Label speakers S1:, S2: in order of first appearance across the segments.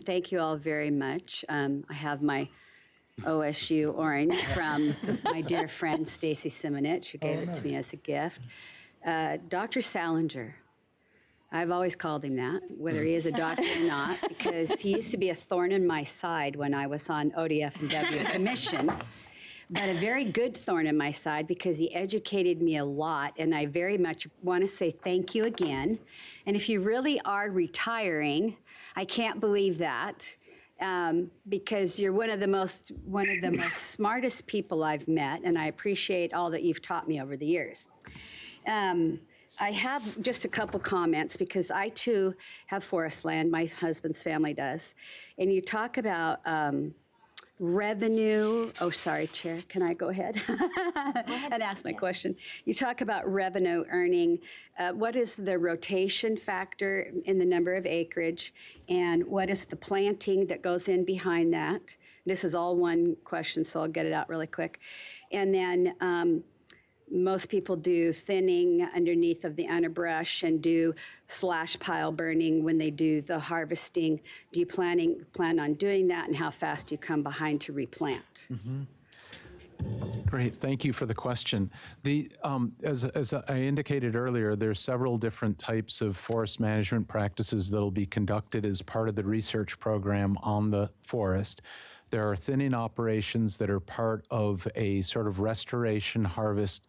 S1: Thank you all very much. I have my OSU orange from my dear friend Stacy Simonich, who gave it to me as a gift. Dr. Salinger. I've always called him that, whether he is a doctor or not, because he used to be a thorn in my side when I was on ODF and W commission, but a very good thorn in my side because he educated me a lot, and I very much want to say thank you again. And if you really are retiring, I can't believe that, because you're one of the most smartest people I've met, and I appreciate all that you've taught me over the years. I have just a couple comments because I too have forest land. My husband's family does. And you talk about revenue. Oh, sorry, Chair. Can I go ahead? And ask my question? You talk about revenue earning. What is the rotation factor in the number of acreage? And what is the planting that goes in behind that? This is all one question, so I'll get it out really quick. And then most people do thinning underneath of the underbrush and do slash pile burning when they do the harvesting. Do you plan on doing that, and how fast do you come behind to replant?
S2: Mm-hmm. Great, thank you for the question. As I indicated earlier, there's several different types of forest management practices that will be conducted as part of the research program on the forest. There are thinning operations that are part of a sort of restoration harvest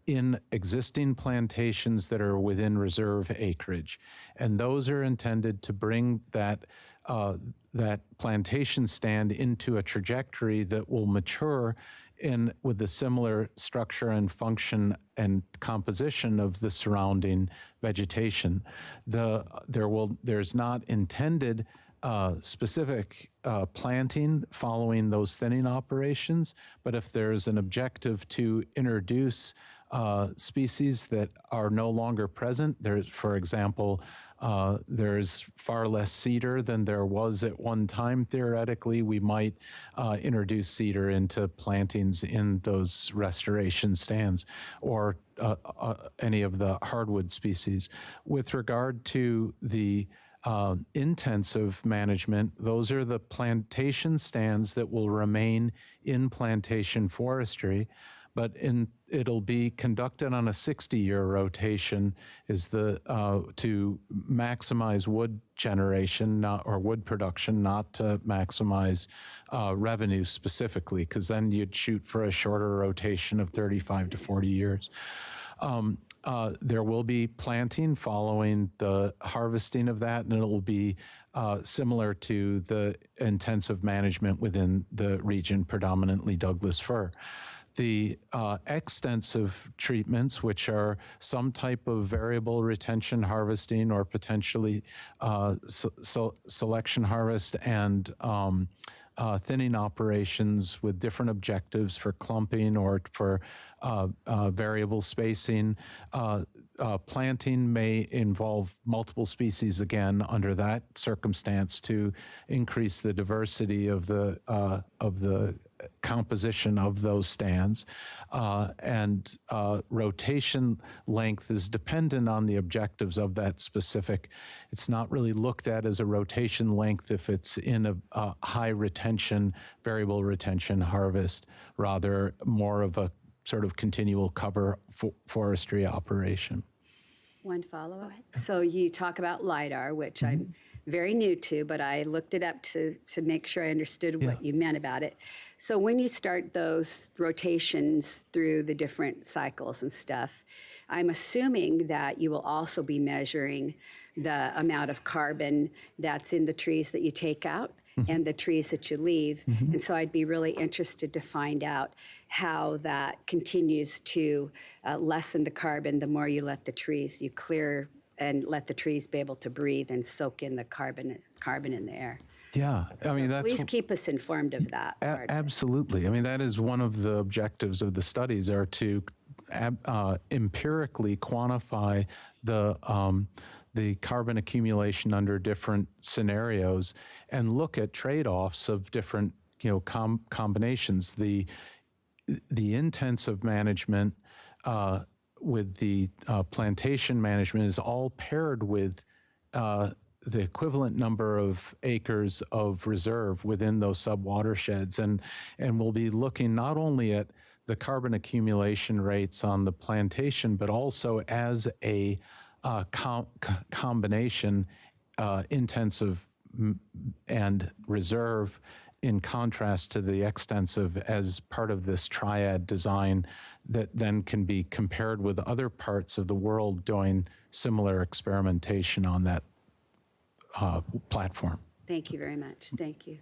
S2: in existing plantations that are within reserve acreage. And those are intended to bring that plantation stand into a trajectory that will mature with a similar structure and function and composition of the surrounding vegetation. There's not intended specific planting following those thinning operations, but if there's an objective to introduce species that are no longer present, for example, there's far less cedar than there was at one time. Theoretically, we might introduce cedar into plantings in those restoration stands, or any of the hardwood species. With regard to the intensive management, those are the plantation stands that will remain in plantation forestry, but it'll be conducted on a 60-year rotation to maximize wood generation or wood production, not to maximize revenue specifically, because then you'd shoot for a shorter rotation of 35 to 40 years. There will be planting following the harvesting of that, and it will be similar to the intensive management within the region, predominantly Douglas fir. The extensive treatments, which are some type of variable retention harvesting or potentially selection harvest and thinning operations with different objectives for clumping or for variable spacing. Planting may involve multiple species again under that circumstance to increase the diversity of the composition of those stands, and rotation length is dependent on the objectives of that specific. It's not really looked at as a rotation length if it's in a high retention, variable retention harvest, rather more of a sort of continual cover forestry operation.
S1: One follow-up. So you talk about LIDAR, which I'm very new to, but I looked it up to make sure I understood what you meant about it. So when you start those rotations through the different cycles and stuff, I'm assuming that you will also be measuring the amount of carbon that's in the trees that you take out and the trees that you leave. And so I'd be really interested to find out how that continues to lessen the carbon the more you let the trees, you clear and let the trees be able to breathe and soak in the carbon in the air.
S2: Yeah, I mean, that's...
S1: Please keep us informed of that.
S2: Absolutely. I mean, that is one of the objectives of the studies, are to empirically quantify the carbon accumulation under different scenarios and look at trade-offs of different, combinations. The intensive management with the plantation management is all paired with the equivalent number of acres of reserve within those subwatersheds. And we'll be looking not only at the carbon accumulation rates on the plantation, but also as a combination intensive and reserve, in contrast to the extensive, as part of this triad design that then can be compared with other parts of the world doing similar experimentation on that platform.
S1: Thank you very much. Thank you.